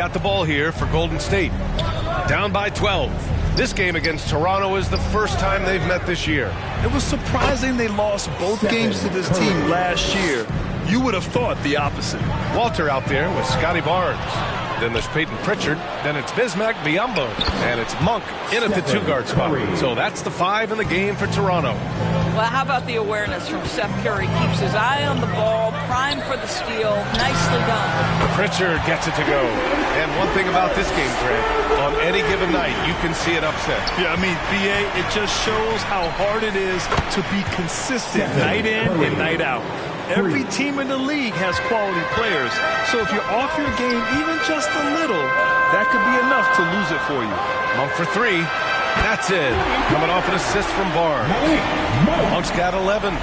Got the ball here for Golden State. Down by 12. This game against Toronto is the first time they've met this year. It was surprising they lost both games to this team last year. You would have thought the opposite. Walter out there with Scotty Barnes. Then there's Peyton Pritchard. Then it's Bismack Biyombo. And it's Monk in at the two-guard spot. So that's the 5 in the game for Toronto. Well, how about the awareness from Seth Curry? Keeps his eye on the ball, primed for the steal. Nicely done. Pritchard gets it to go. And one thing about this game, Grant, on any given night, you can see it upset. Yeah, I mean, B.A., it just shows how hard it is to be consistent night in and night out. Every team in the league has quality players. So if you're off your game even just a little, that could be enough to lose it for you. Monk for 3. That's it. Coming off an assist from Barnes. Monk's got 11.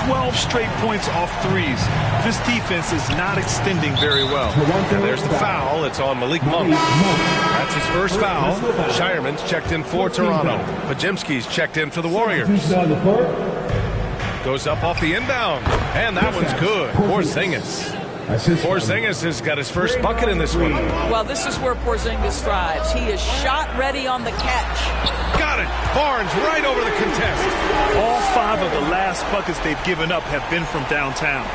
12 straight points off threes. This defense is not extending very well. And there's the foul. It's on Malik Monk. That's his first foul. Shireman's checked in for Toronto. Pajemski's checked in for the Warriors. Goes up off the inbound. And that one's good. Porzingis. Porzingis has got his first bucket in this one. Well, this is where Porzingis thrives. He is shot ready on the catch. Got it. Barnes right over the contest. All 5 of the last buckets they've given up have been from downtown.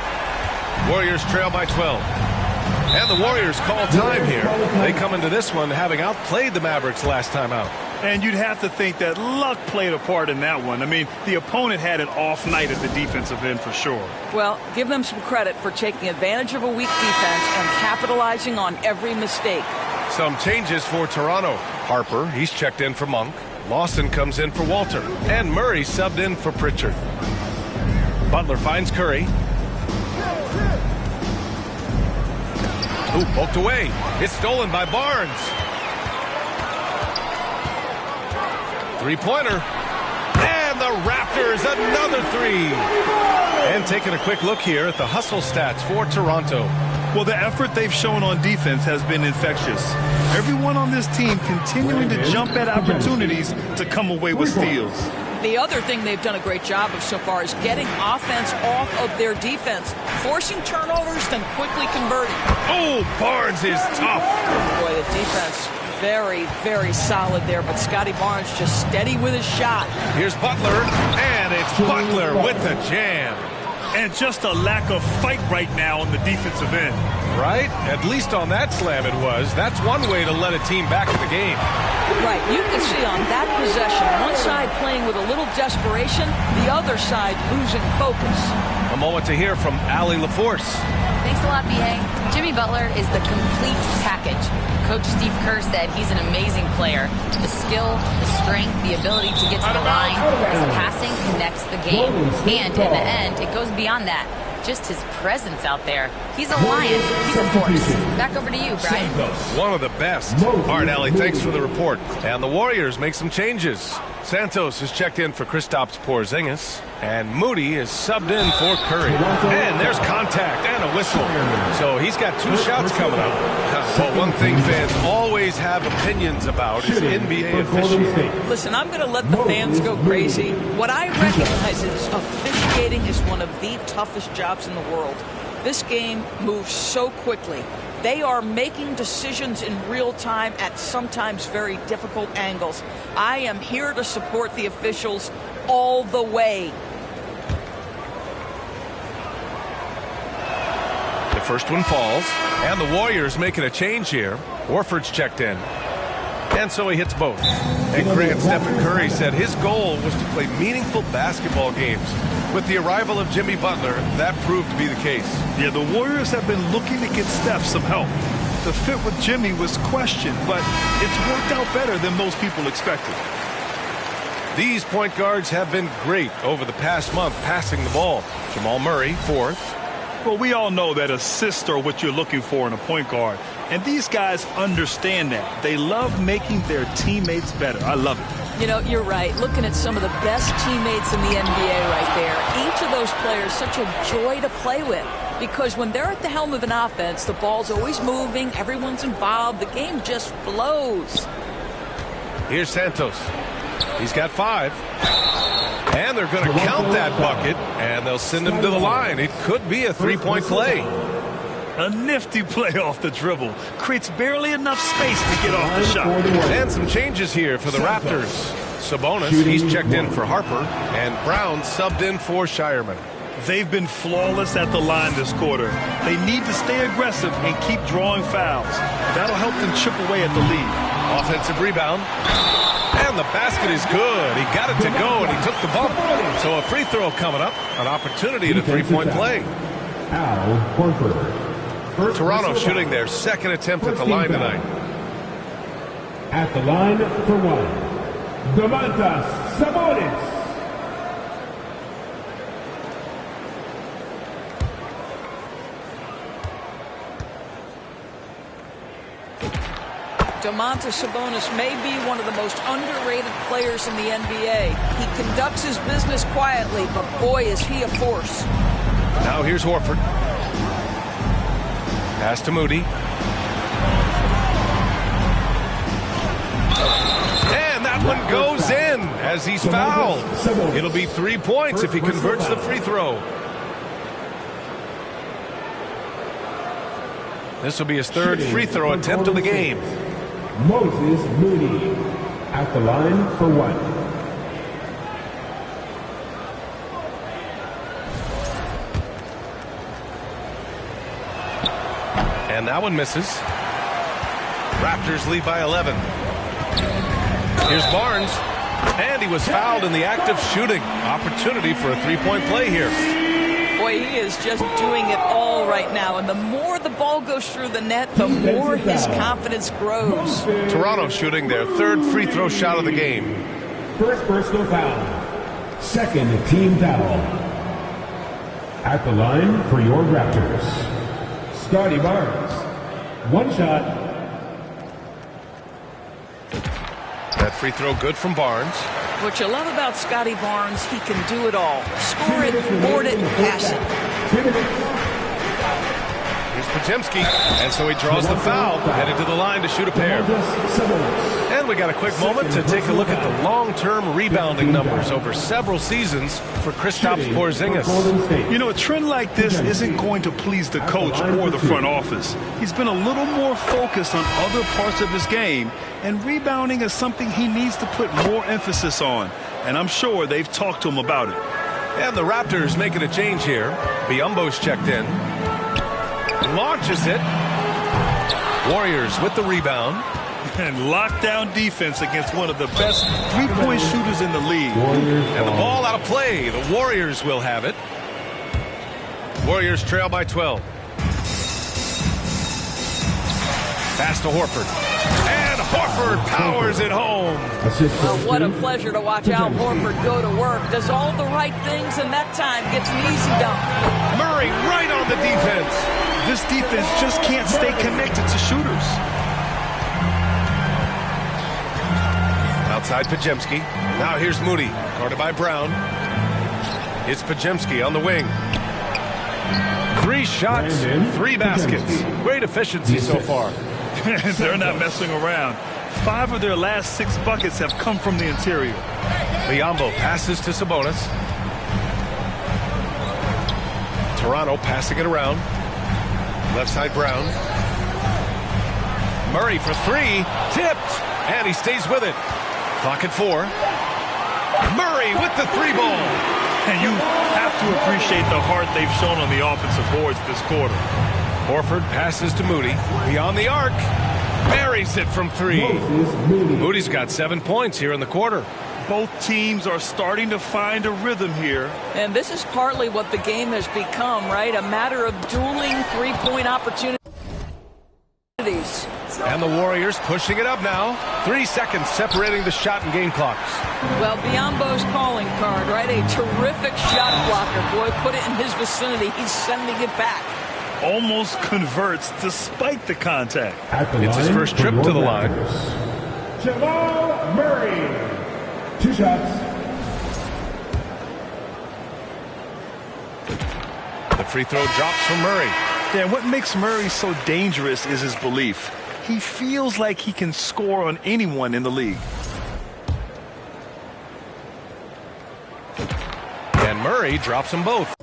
Warriors trail by 12. And the Warriors call time here. They come into this one having outplayed the Mavericks last time out. And you'd have to think that luck played a part in that one. I mean, the opponent had an off night at the defensive end for sure. Well, give them some credit for taking advantage of a weak defense and capitalizing on every mistake. Some changes for Toronto. Harper, he's checked in for Monk. Lawson comes in for Walter. And Murray subbed in for Pritchard. Butler finds Curry. Ooh, poked away. It's stolen by Barnes. Three-pointer. And the Raptors, another 3. And taking a quick look here at the hustle stats for Toronto. Well, the effort they've shown on defense has been infectious. Everyone on this team continuing to jump at opportunities to come away with steals. The other thing they've done a great job of so far is getting offense off of their defense, forcing turnovers, then quickly converting. Oh, Barnes is tough. Boy, the defense very, very solid there, but Scotty Barnes just steady with his shot. Here's Butler, and it's Butler with the jam. And just a lack of fight right now on the defensive end. Right? At least on that slam it was. That's one way to let a team back in the game. Right. You can see on that possession, one side playing with a little desperation, the other side losing focus. A moment to hear from Allie LaForce. Thanks a lot, B.A. Jimmy Butler is the complete package. Coach Steve Kerr said he's an amazing player. The skill, the strength, the ability to get to the line, his passing connects the game. And in the end, it goes beyond that. Just his presence out there. He's a lion. He's a force. Back over to you, Brian. One of the best. All right, Allie, thanks for the report. And the Warriors make some changes. Santos is checked in for Kristaps Porzingis. And Moody is subbed in for Curry. And there's contact and a whistle. So he's got 2 shots coming up. Well, one thing fans always have opinions about is NBA officiating. Listen, I'm going to let the fans go crazy. What I recognize is officiating is one of the toughest jobs in the world. This game moves so quickly. They are making decisions in real time at sometimes very difficult angles. I am here to support the officials all the way. The first one falls, and the Warriors making a change here. Warford's checked in. And so he hits both. And Grant Stephen Curry said his goal was to play meaningful basketball games. With the arrival of Jimmy Butler, that proved to be the case. Yeah, the Warriors have been looking to get Steph some help. The fit with Jimmy was questioned, but it's worked out better than most people expected. These point guards have been great over the past month passing the ball. Jamal Murray, 4th. Well, we all know that assists are what you're looking for in a point guard. And these guys understand that. They love making their teammates better. I love it. You know, you're right. Looking at some of the best teammates in the NBA right there. Each of those players such a joy to play with. Because when they're at the helm of an offense, the ball's always moving, everyone's involved, the game just flows. Here's Santos. He's got 5. And they're going to count that bucket, and they'll send him to the line. It could be a 3-point play. A nifty play off the dribble. Creates barely enough space to get off the shot. And some changes here for the Raptors. Sabonis, he's checked in for Harper, and Brown subbed in for Shireman. They've been flawless at the line this quarter. They need to stay aggressive and keep drawing fouls. That'll help them chip away at the lead. Offensive rebound. And the basket is good. He got it to go, and he took the bump. So a free throw coming up. An opportunity at a three-point play. Al Horford. Toronto shooting their second attempt at the line tonight. At the line for one, Domantas Sabonis. Domantas Sabonis may be one of the most underrated players in the NBA. He conducts his business quietly, but boy, is he a force. Now here's Horford. Pass to Moody. And that one goes in as he's fouled. It'll be 3 points if he converts the free throw. This will be his third free throw attempt of the game. Moses Moody at the line for one. And that one misses. Raptors lead by 11. Here's Barnes. And he was fouled in the act of shooting. Opportunity for a three-point play here. Boy, he is just doing it all right now. And the more the ball goes through the net, the more his confidence grows. Toronto shooting their third free throw shot of the game. First personal foul. Second team foul. At the line for your Raptors, Scotty Barnes. One shot. That free throw good from Barnes. What you love about Scotty Barnes, he can do it all. Score it, board it, pass it. Here's Podziemski, and so he draws the foul, headed to the line to shoot a pair. And we got a quick moment to take a look at the long-term rebounding numbers over several seasons for Kristaps Porzingis. You know, a trend like this isn't going to please the coach or the front office. He's been a little more focused on other parts of his game, and rebounding is something he needs to put more emphasis on. And I'm sure they've talked to him about it. And the Raptors making a change here. Biyombo's checked in. Launches it. Warriors with the rebound. And lockdown defense against one of the best three-point shooters in the league. And the ball out of play. The Warriors will have it. Warriors trail by 12. Pass to Horford. And Horford powers it home. Well, what a pleasure to watch Al Horford go to work. Does all the right things, and that time gets an easy dunk. Murray right on the defense. This defense just can't stay connected to shooters. Outside Podziemski. Now here's Moody. Guarded by Brown. It's Podziemski on the wing. 3 shots, 3 baskets. Great efficiency so far. They're not messing around. 5 of their last 6 buckets have come from the interior. Biyombo passes to Sabonis. Toronto passing it around. Left side Brown. Murray for 3. Tipped. And he stays with it. Clock at 4. Murray with the 3-ball. And you have to appreciate the heart they've shown on the offensive boards this quarter. Horford passes to Moody. Beyond the arc. Buries it from 3. Moody's got 7 points here in the quarter. Both teams are starting to find a rhythm here. And this is partly what the game has become, right? A matter of dueling three-point opportunities. And the Warriors pushing it up now. 3 seconds separating the shot and game clocks. Well, Biyombo's calling card, right? A terrific shot blocker. Boy, put it in his vicinity. He's sending it back. Almost converts despite the contact. It's his first trip to the line. Jamal Murray. 2 shots. The free throw drops from Murray. Yeah, what makes Murray so dangerous is his belief. He feels like he can score on anyone in the league. And Murray drops them both.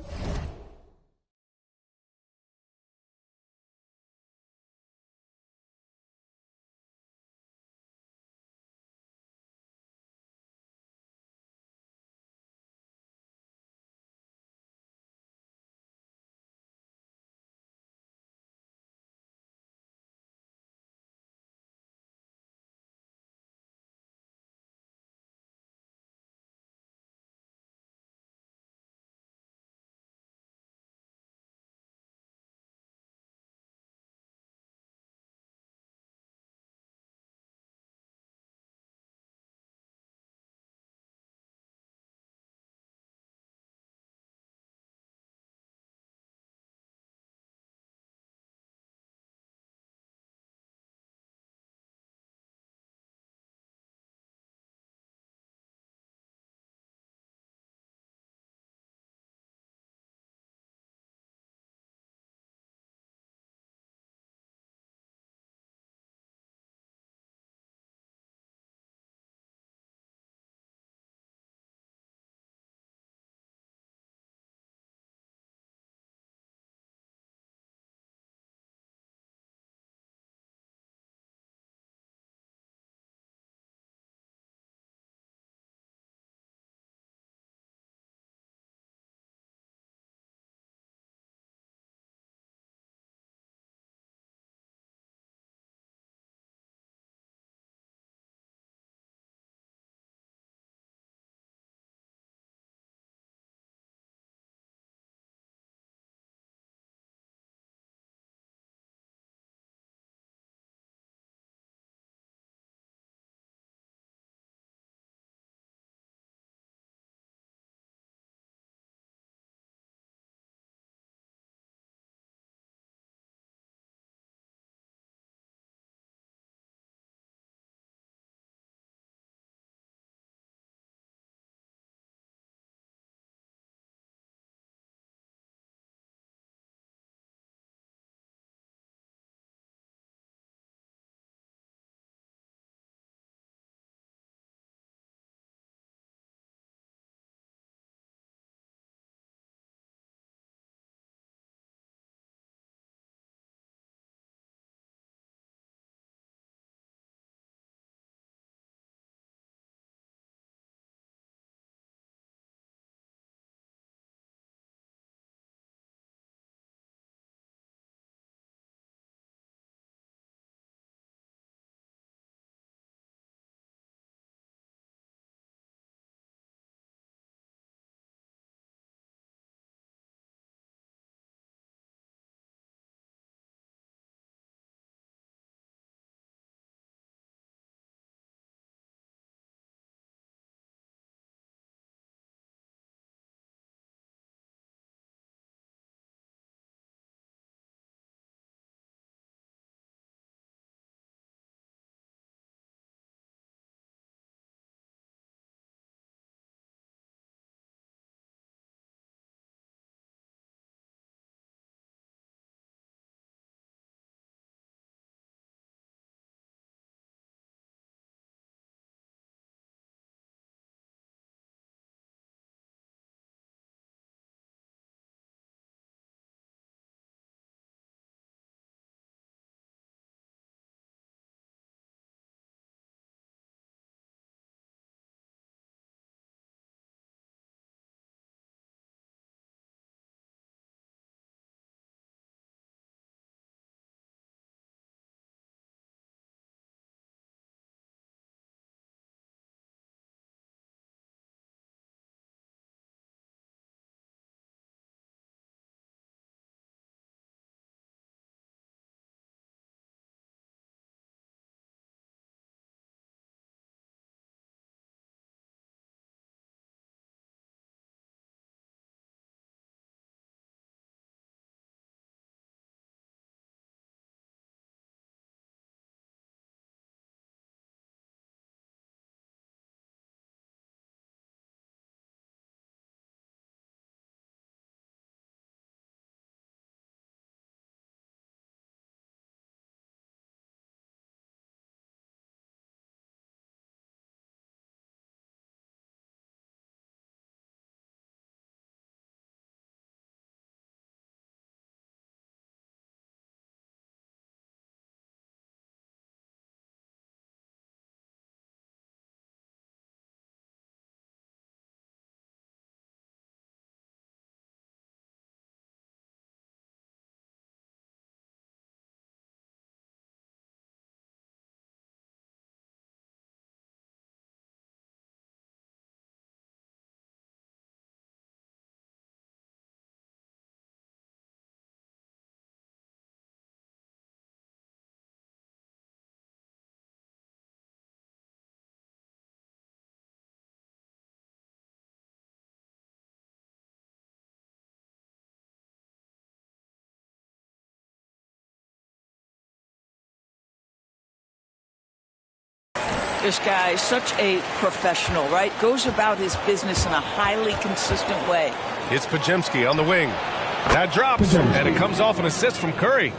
This guy is such a professional, right? Goes about his business in a highly consistent way. It's Podziemski on the wing. That drops, and it comes off an assist from Curry.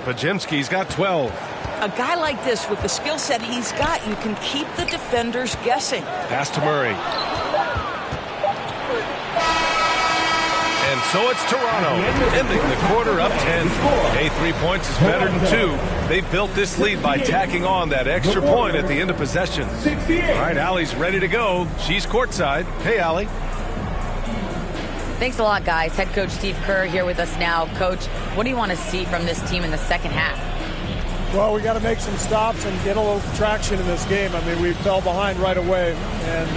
Podziemski's got 12. A guy like this, with the skill set he's got, you can keep the defenders guessing. Pass to Murray. And so it's Toronto, ending the quarter up 10. Hey, 3 points is better than 2. They built this lead by tacking on that extra point at the end of possession. All right, Allie's ready to go. She's courtside. Hey, Allie. Thanks a lot, guys. Head coach Steve Kerr here with us now. Coach, what do you want to see from this team in the second half? Well, we got to make some stops and get a little traction in this game. I mean, we fell behind right away, and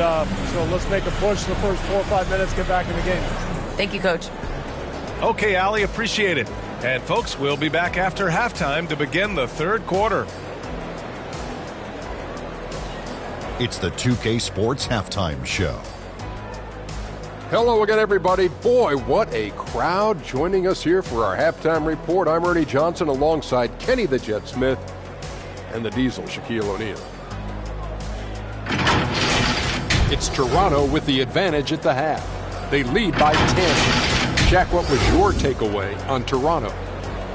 so let's make a push in the first 4 or 5 minutes, get back in the game. Thank you, Coach. Okay, Allie, appreciate it. And folks, we'll be back after halftime to begin the third quarter. It's the 2K Sports Halftime Show. Hello again, everybody. Boy, what a crowd joining us here for our halftime report. I'm Ernie Johnson alongside Kenny the Jet Smith and the Diesel, Shaquille O'Neal. It's Toronto with the advantage at the half. They lead by 10. Shaq, what was your takeaway on Toronto?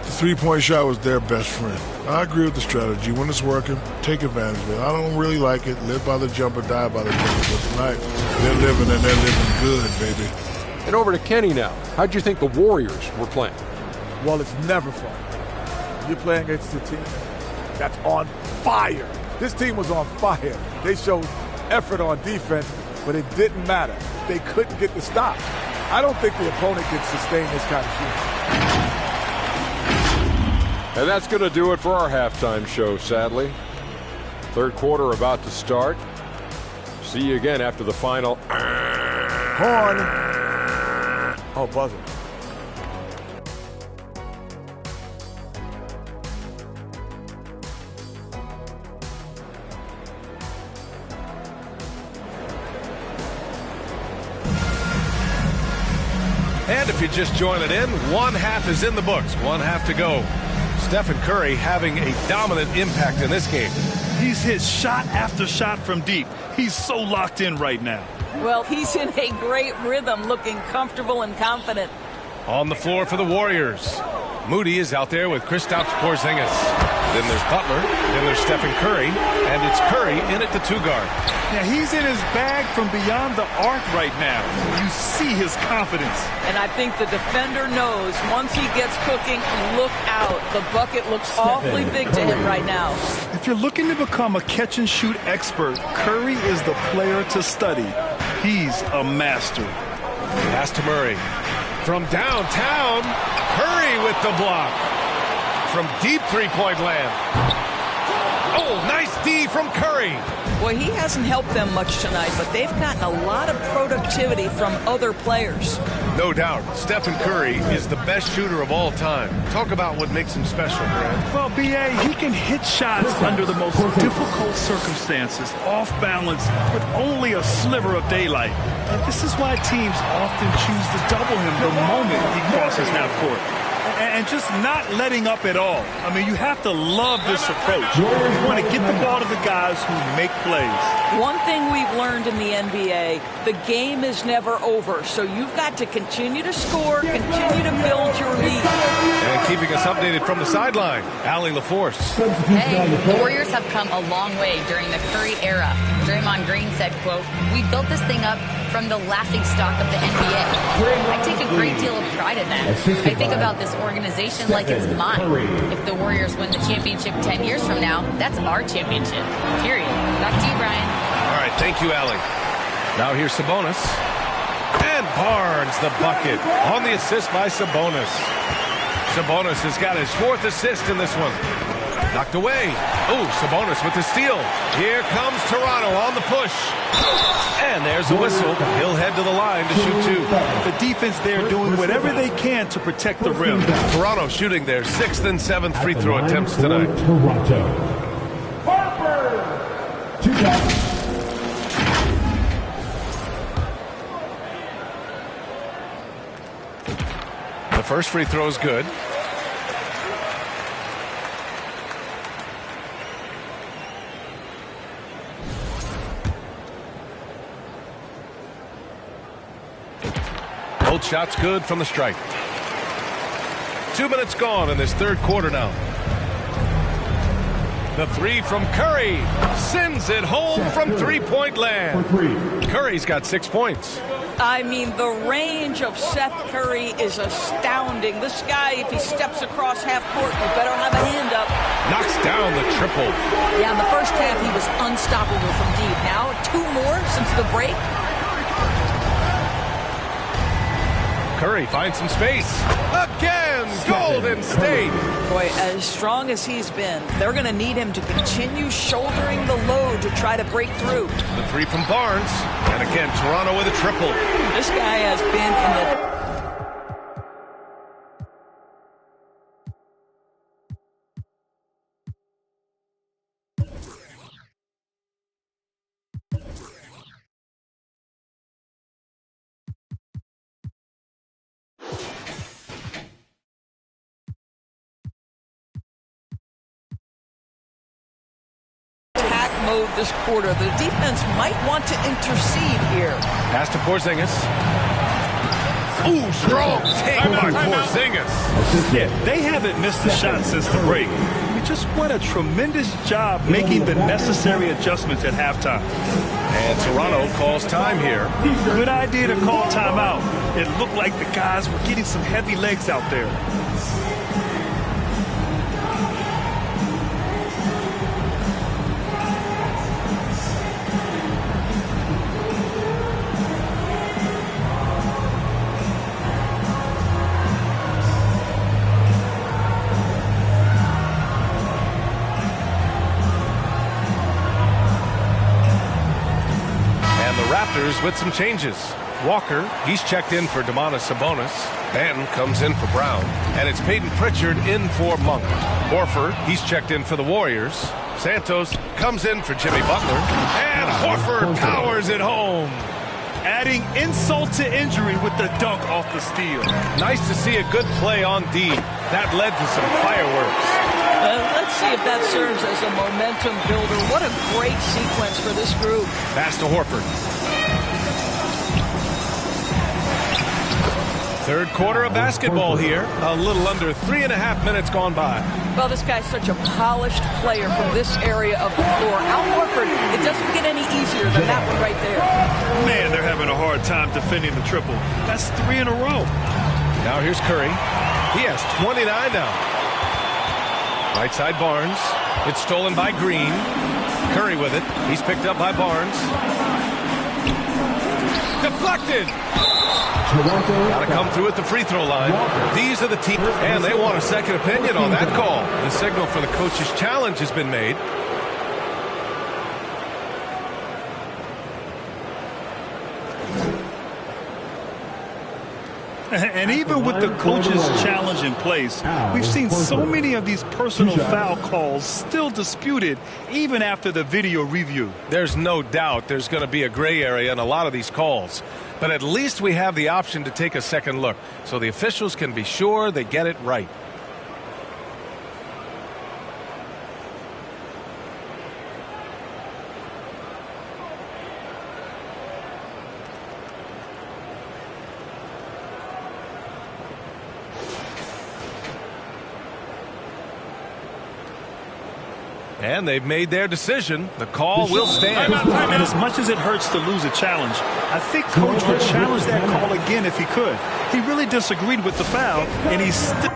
The three-point shot was their best friend. I agree with the strategy. When it's working, take advantage of it. I don't really like it. Live by the jumper, die by the jumper. But tonight, they're living and they're living good, baby. And over to Kenny now. How'd you think the Warriors were playing? Well, it's never fun. You're playing against a team that's on fire. This team was on fire. They showed effort on defense, but it didn't matter. They couldn't get the stop. I don't think the opponent can sustain this kind of shooting. And that's going to do it for our halftime show, sadly. Third quarter about to start. See you again after the final. Horn. Oh, buzzer. And if you're just joining in, one half is in the books, one half to go. Stephen Curry having a dominant impact in this game. He's hit shot after shot from deep. He's so locked in right now. Well, he's in a great rhythm, looking comfortable and confident. On the floor for the Warriors. Moody is out there with Kristaps Porzingis. Then there's Butler. Then there's Stephen Curry. And it's Curry in at the 2 guard. Yeah, he's in his bag from beyond the arc right now. You see his confidence. And I think the defender knows once he gets cooking, look out. The bucket looks awfully big to him right now. If you're looking to become a catch-and-shoot expert, Curry is the player to study. He's a master. Pass to Murray. From downtown, Curry with the block. From deep three-point land. Oh, nice D from Curry. Boy, he hasn't helped them much tonight, but they've gotten a lot of productivity from other players. No doubt. Stephen Curry is the best shooter of all time. Talk about what makes him special, Grant. Well, B.A., he can hit shots under the most difficult circumstances, off balance, with only a sliver of daylight. And this is why teams often choose to double him the moment he crosses half court. And just not letting up at all. I mean, you have to love this approach. You want to get the ball to the guys who make plays. One thing we've learned in the NBA, the game is never over. So you've got to continue to score, continue to build your lead. And keeping us updated from the sideline, Allie LaForce. Hey, the Warriors have come a long way during the Curry era. Draymond Green said, quote, "We built this thing up from the laughing stock of the NBA. I take a great deal of pride in that. I think about this organization like it's mine. If the Warriors win the championship 10 years from now, that's our championship. Period." Back to you, Brian. All right, thank you, Allie. Now here's Sabonis. And Barnes, the bucket, on the assist by Sabonis. Sabonis has got his 4th assist in this one. Knocked away. Oh, Sabonis with the steal. Here comes Toronto on the push. And there's a whistle. He'll head to the line to shoot 2. The defense there doing whatever they can to protect the rim. Toronto shooting their 6th and 7th free throw attempts tonight. Toronto. Harper. 2 down. The first free throw is good. Both shots good from the stripe. 2 minutes gone in this third quarter now. The three from Curry sends it home from three-point land. Curry's got 6 points. I mean, the range of Seth Curry is astounding. This guy, if he steps across half court, you better have a hand up. Knocks down the triple. Yeah, in the first half, he was unstoppable from deep. Now, 2 more since the break. Curry finds some space. Again, Golden State. Boy, as strong as he's been, they're going to need him to continue shouldering the load to try to break through. The three from Barnes. And again, Toronto with a triple. This guy has been in the... mode this quarter. The defense might want to intercede here. Pass to Porzingis. Ooh, strong take by Porzingis. Yeah, they haven't missed a shot since the break. He just won a tremendous job making the necessary adjustments at halftime. And Toronto calls time here. Good idea to call timeout. It looked like the guys were getting some heavy legs out there. With some changes. Walker, he's checked in for Domantas Sabonis. Ben comes in for Brown. And it's Peyton Pritchard in for Monk. Horford, he's checked in for the Warriors. Santos comes in for Jimmy Butler. And Horford powers it home. Adding insult to injury with the dunk off the steal. Nice to see a good play on D. That led to some fireworks. Let's see if that serves as a momentum builder. What a great sequence for this group. Pass to Horford. Third quarter of basketball here. A little under 3.5 minutes gone by. Well, this guy's such a polished player from this area of the floor. Al Horford, it doesn't get any easier than that one right there. Man, they're having a hard time defending the triple. That's 3 in a row. Now here's Curry. He has 29 now. Right side Barnes. It's stolen by Green. Curry with it. He's picked up by Barnes. Deflected. Got to come through at the free throw line. These are the teams, and they want a second opinion on that call. The signal for the coach's challenge has been made. And even with the coach's challenge in place, we've seen so many of these personal foul calls still disputed even after the video review. There's no doubt there's going to be a gray area in a lot of these calls. But at least we have the option to take a second look, so the officials can be sure they get it right. And they've made their decision. The call will stand. And as much as it hurts to lose a challenge, I think Coach would challenge that call again if he could. He really disagreed with the foul, and he's still...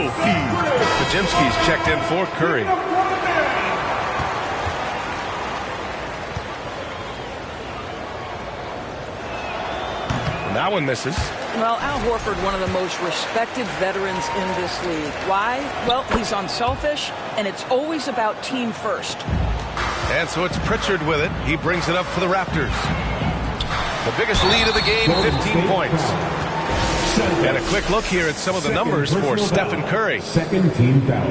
total heave. Pajemski's checked in for Curry. And that one misses. Well, Al Horford, one of the most respected veterans in this league. Why? Well, he's unselfish, and it's always about team first. And so it's Pritchard with it. He brings it up for the Raptors. The biggest lead of the game, 15 points. And a quick look here at some of the numbers for Stephen Curry. Second team foul.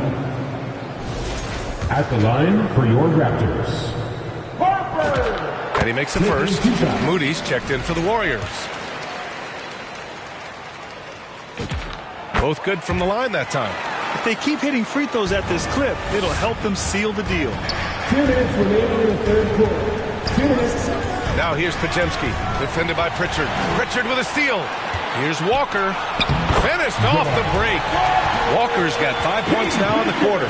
At the line for your Raptors, Harper! And he makes the first. Moody's checked in for the Warriors. Both good from the line that time. If they keep hitting free throws at this clip, it'll help them seal the deal. 2 minutes remaining in the third quarter. 2 minutes. Now here's Pajemski, defended by Pritchard. Pritchard with a steal. Here's Walker. Finished off the break. Walker's got 5 points now in the quarter.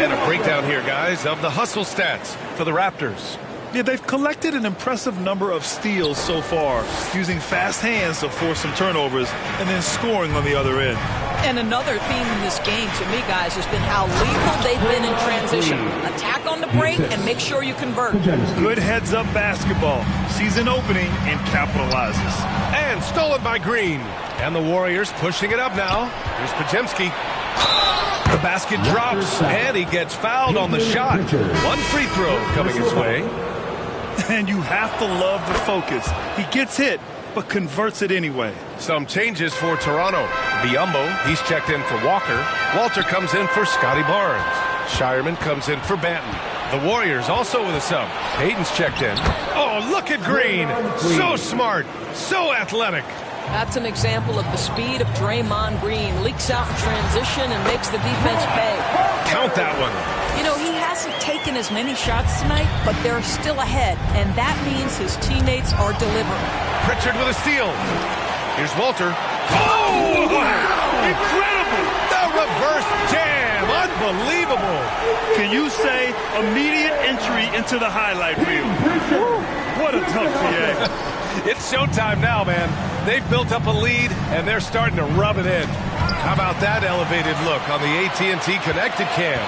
And a breakdown here, guys, of the hustle stats for the Raptors. Yeah, they've collected an impressive number of steals so far, using fast hands to force some turnovers and then scoring on the other end. And another theme in this game, to me, guys, has been how lethal they've been in transition. Attack on the break and make sure you convert. Good heads-up basketball. Sees an opening and capitalizes. And stolen by Green. And the Warriors pushing it up now. Here's Pajemski. The basket drops, and he gets fouled on the shot. One free throw coming his way. And you have to love the focus. He gets hit, but converts it anyway. Some changes for Toronto. Biyombo, he's checked in for Walker. Walter comes in for Scotty Barnes. Shireman comes in for Banton. The Warriors also with a sub. Hayden's checked in. Oh, look at Green. So smart, so athletic. That's an example of the speed of Draymond Green. Leaks out in transition and makes the defense pay. Count that one. You know, he hasn't taken as many shots tonight, but they're still ahead, and that means his teammates are delivering. Pritchard with a steal. Here's Walter. Oh, wow! Incredible! The reverse jam. Unbelievable. Can you say immediate entry into the highlight reel? What a tough PA. It's showtime now, man. They've built up a lead, and they're starting to rub it in. How about that elevated look on the AT&T Connected Cam?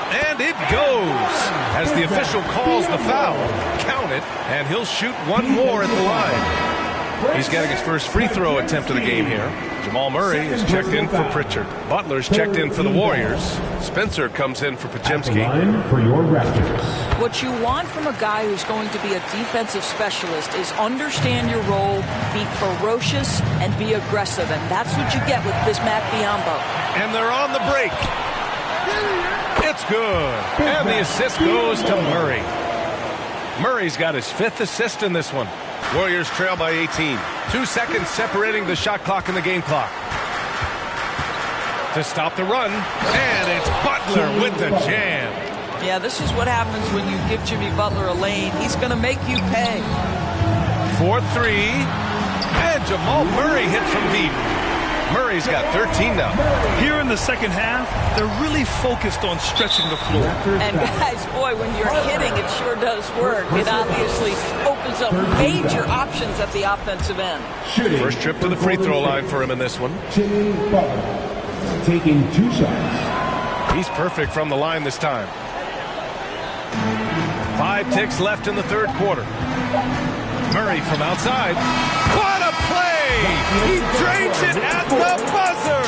And it goes as the official calls the foul. Count it, and he'll shoot one more at the line. He's getting his first free throw attempt of the game here. Jamal Murray is checked in for Pritchard. Butler's checked in for the Warriors. Spencer comes in for Pajemski. For your Raptors. What you want from a guy who's going to be a defensive specialist is understand your role, be ferocious, and be aggressive. And that's what you get with Bismack Biyombo. And they're on the break. It's good. And the assist goes to Murray. Murray's got his 5th assist in this one. Warriors trail by 18. 2 seconds separating the shot clock and the game clock. To stop the run, and it's Butler with the jam. Yeah, this is what happens when you give Jimmy Butler a lane. He's going to make you pay. 4-3, and Jamal Murray hits from deep. Murray's got 13 now. Here in the second half, they're really focused on stretching the floor. And guys, boy, when you're hitting, it sure does work. It obviously opens up major options at the offensive end. First trip to the free throw line for him in this one. Jimmy Butler taking 2 shots. He's perfect from the line this time. 5 ticks left in the third quarter. Murray from outside. What a play! He drains it at the buzzer!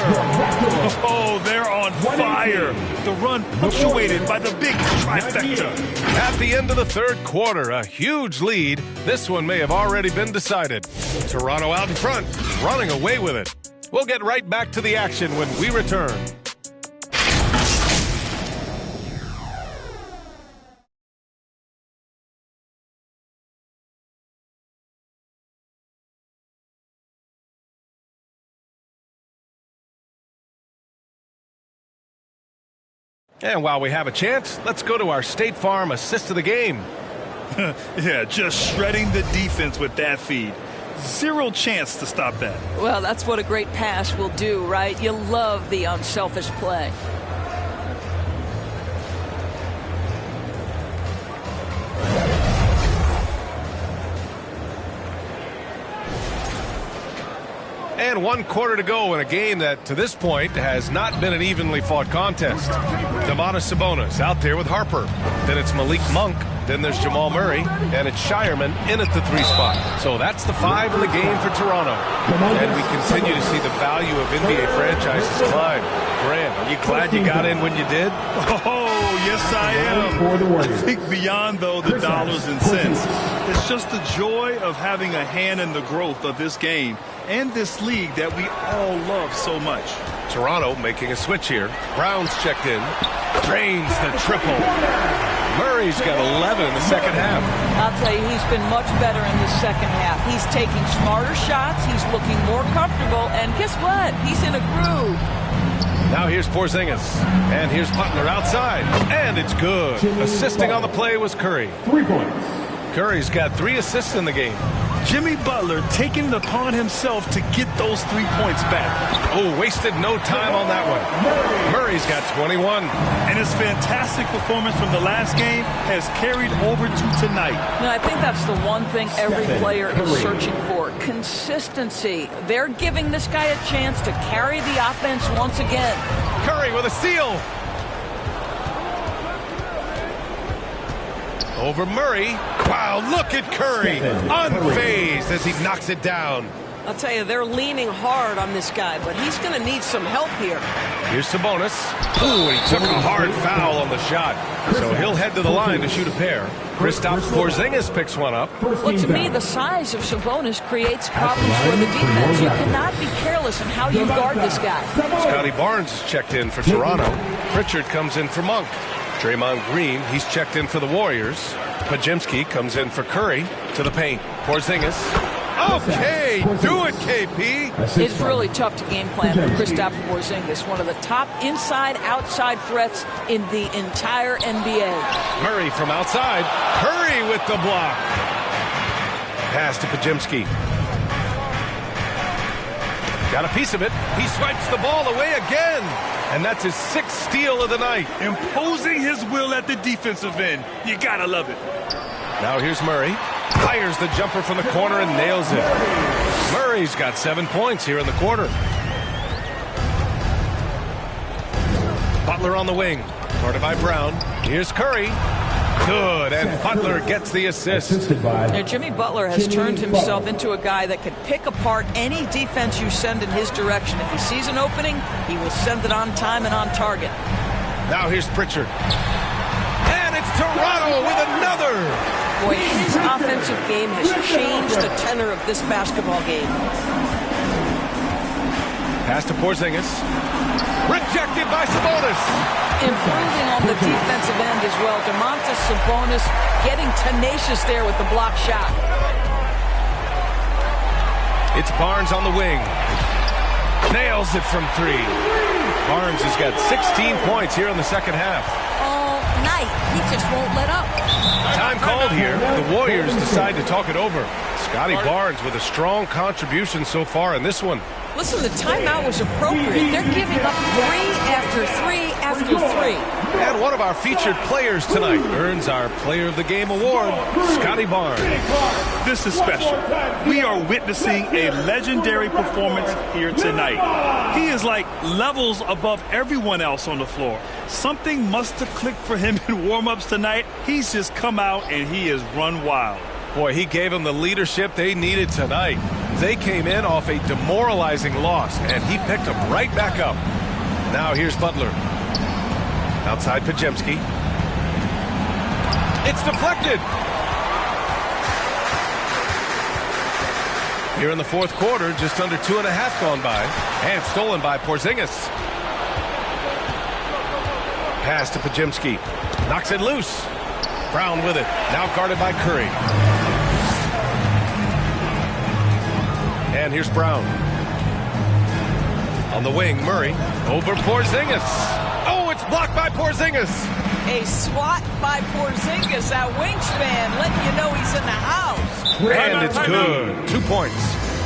Oh, they're on fire. The run punctuated by the big trifecta. At the end of the third quarter, a huge lead. This one may have already been decided. Toronto out in front, running away with it. We'll get right back to the action when we return. And while we have a chance, let's go to our State Farm assist of the game. Yeah, just shredding the defense with that feed. Zero chance to stop that. Well, that's what a great pass will do, right? You love the unselfish play. And 1 quarter to go in a game that, to this point, has not been an evenly fought contest. Domantas Sabonis out there with Harper. Then it's Malik Monk. Then there's Jamal Murray. And it's Shireman in at the 3 spot. So that's the 5 in the game for Toronto. And we continue to see the value of NBA franchises climb. Grant, are you glad you got in when you did? Oh, yes, I am. I think beyond, though, the dollars and cents, it's just the joy of having a hand in the growth of this game and this league that we all love so much. Toronto making a switch here. Brown's checked in. Drains the triple. Murray's got 11 in the second half. I'll tell you, he's been much better in the second half. He's taking smarter shots. He's looking more comfortable. And guess what? He's in a groove. Now here's Porzingis. And here's Butler outside. And it's good. Assisting on the play was Curry. 3 points. Curry's got 3 assists in the game. Jimmy Butler taking it upon himself to get those 3 points back. Oh, wasted no time on that one. Murray's got 21. And his fantastic performance from the last game has carried over to tonight. I think that's the one thing every player is searching for. Consistency. They're giving this guy a chance to carry the offense once again. Curry with a steal. Over Murray. Wow, look at Curry. Unfazed as he knocks it down. I'll tell you, they're leaning hard on this guy, but he's going to need some help here. Here's Sabonis. Ooh, he took a hard foul on the shot. So he'll head to the line to shoot a pair. Kristaps Porzingis picks one up. Well, to me, the size of Sabonis creates problems for the defense. You cannot be careless in how you guard this guy. Scotty Barnes is checked in for Toronto. Pritchard comes in for Monk. Draymond Green, he's checked in for the Warriors. Pajimski comes in for Curry to the paint. Porzingis. Okay, do it, KP. It's really tough to game plan for Kristaps Porzingis, one of the top inside-outside threats in the entire NBA. Murray from outside. Curry with the block. Pass to Pajimski. Got a piece of it. He swipes the ball away again. And that's his 6th steal of the night. Imposing his will at the defensive end. You gotta love it. Now here's Murray. Fires the jumper from the corner and nails it. Murray's got 7 points here in the quarter. Butler on the wing. Guarded by Brown. Here's Curry. Good, and Butler gets the assist. Now, Jimmy Butler has turned himself into a guy that can pick apart any defense you send in his direction. If he sees an opening, he will send it on time and on target. Now here's Pritchard. And it's Toronto with another. Boy, his offensive game has changed the tenor of this basketball game. Pass to Porzingis. Rejected by Sabonis. Improving on the defensive end as well. Domantas Sabonis getting tenacious there with the block shot. It's Barnes on the wing. Nails it from 3. Barnes has got 16 points here in the second half. All night. He just won't let up. Time called here. The Warriors decide to talk it over. Scotty Barnes with a strong contribution so far in this one. Listen, the timeout was appropriate. They're giving up 3 after 3 after 3. And one of our featured players tonight earns our Player of the Game award, Scotty Barnes. This is special. We are witnessing a legendary performance here tonight. He is like levels above everyone else on the floor. Something must have clicked for him in warm-ups tonight. He's just come out and he has run wild. Boy, he gave them the leadership they needed tonight. They came in off a demoralizing loss, and he picked them right back up. Now here's Butler. Outside Pajimski. It's deflected. Here in the fourth quarter, just under 2.5 gone by. And stolen by Porzingis. Pass to Pajimski. Knocks it loose. Brown with it. Now guarded by Curry. And here's Brown. On the wing, Murray. Over Porzingis. Oh, it's blocked by Porzingis. A swat by Porzingis. That wingspan letting you know he's in the house. And it's good. 2 points.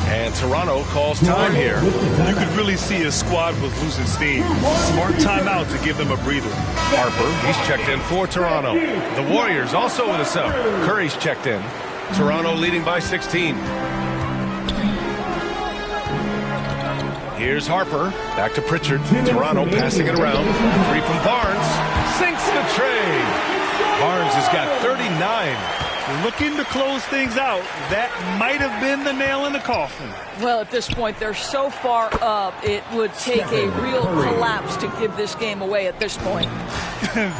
And Toronto calls time here. You could really see his squad was losing steam. Smart timeout to give them a breather. Harper, he's checked in for Toronto. The Warriors also with a sub. Curry's checked in. Toronto leading by 16. Here's Harper. Back to Pritchard. Toronto passing it around. 3 from Barnes. Sinks the tray. Barnes has got 39. Looking to close things out. That might have been the nail in the coffin. Well, at this point, they're so far up, it would take a real collapse to give this game away at this point.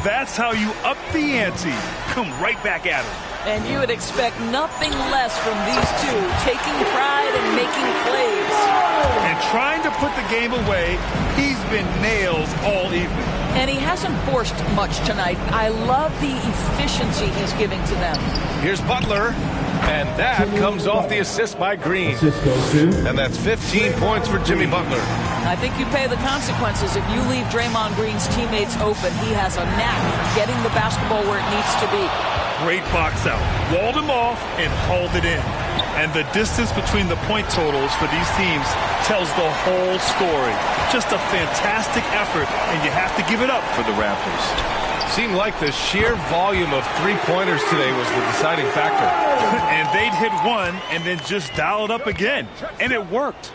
That's how you up the ante. Come right back at them. And you would expect nothing less from these two, taking pride and making plays. And trying to put the game away, he's been nails all evening. And he hasn't forced much tonight. I love the efficiency he's giving to them. Here's Butler. And that comes off the assist by Green. And that's 15 points for Jimmy Butler. I think you pay the consequences if you leave Draymond Green's teammates open. He has a knack for getting the basketball where it needs to be. Great box out. Walled him off and hauled it in. And the distance between the point totals for these teams tells the whole story. Just a fantastic effort, and you have to give it up for the Raptors. Seemed like the sheer volume of three-pointers today was the deciding factor. And they'd hit one and then just dial it up again. And it worked.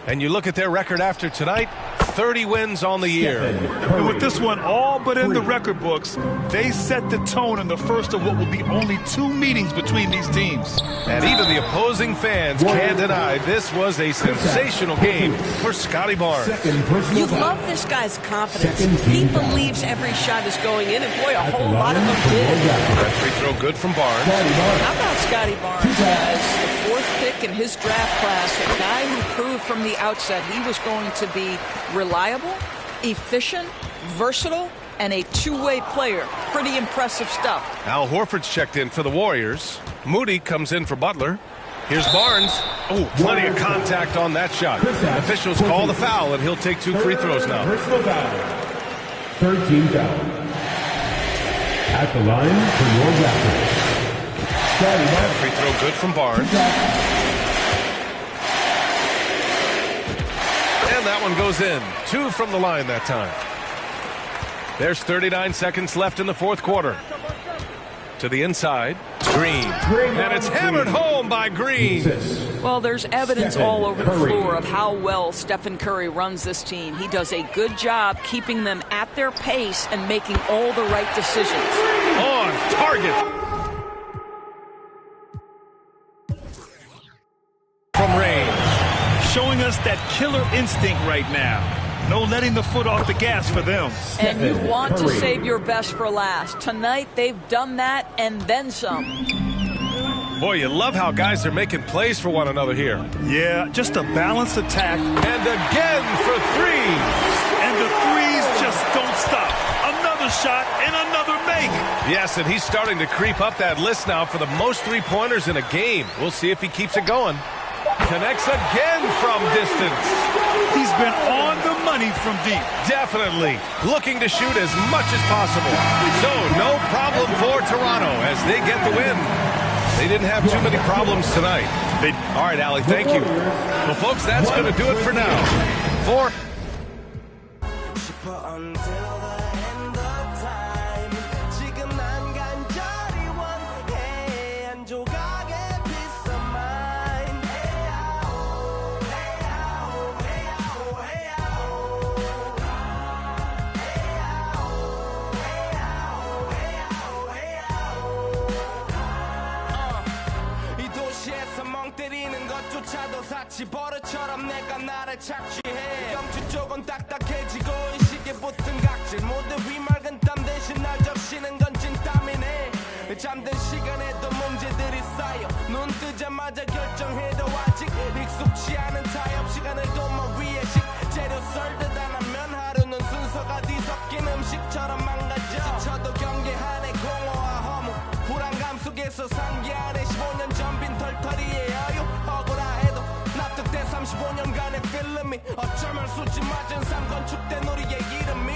And you look at their record after tonight, 30 wins on the year. And with this one all but in the record books, they set the tone in the first of what will be only 2 meetings between these teams. And even the opposing fans can't deny this was a sensational game for Scotty Barnes. You love this guy's confidence. He believes every shot is going in, and boy, a whole lot of them did. That free throw good from Barnes. How about Scotty Barnes as the 4th pick in his draft class, a guy who proved from the outset he was going to be reliable, efficient, versatile, and a two-way player. Pretty impressive stuff. Al Horford's checked in for the Warriors. Moody comes in for Butler. Here's Barnes. Oh, plenty of contact on that shot. Officials call the foul, and he'll take 2 free throws now. Personal foul. 13 foul. At the line for your Raptors. That free throw good from Barnes. And that one goes in. 2 from the line that time. There's 39 seconds left in the 4th quarter. To the inside, Green. And it's hammered home by Green. Well, there's evidence all over the floor of how well Stephen Curry runs this team. He does a good job keeping them at their pace and making all the right decisions. On target. From range. Showing us that killer instinct right now. No letting the foot off the gas for them. And you want to save your best for last. Tonight, they've done that and then some. Boy, you love how guys are making plays for one another here. Yeah, just a balanced attack. And again for 3. And the threes just don't stop. Another shot and another make. Yes, and he's starting to creep up that list now for the most 3-pointers in a game. We'll see if he keeps it going. Connects again from distance. He's been on the money from deep. Definitely. Looking to shoot as much as possible. So, no problem for Toronto as they get the win. They didn't have too many problems tonight. All right, Allie, thank you. Well, folks, that's going to do it for now. For... 때리는 것조차도 사치 버릇처럼 내가 나를 착취해 경추 쪽은 딱딱해지고 의식에 붙은 각질 모두 위맑은 땀 대신 날 적시는 건 찐땀이네 잠든 시간에도 문제들이 쌓여 눈 뜨자마자 결정해도 아직 익숙치 않은 타협 시간을 도마 위에 식재료 썰듯 안 하면 하루는 순서가 뒤섞인 음식처럼 망가져 지쳐도 경계하네 공허와 허무 불안감 속에서 상기하네 15년 전 빈 털터리에 여유 억울해도 납득돼 35년간의 필름이 어쩌면 수치 맞은 삶 건축된 우리의 이름이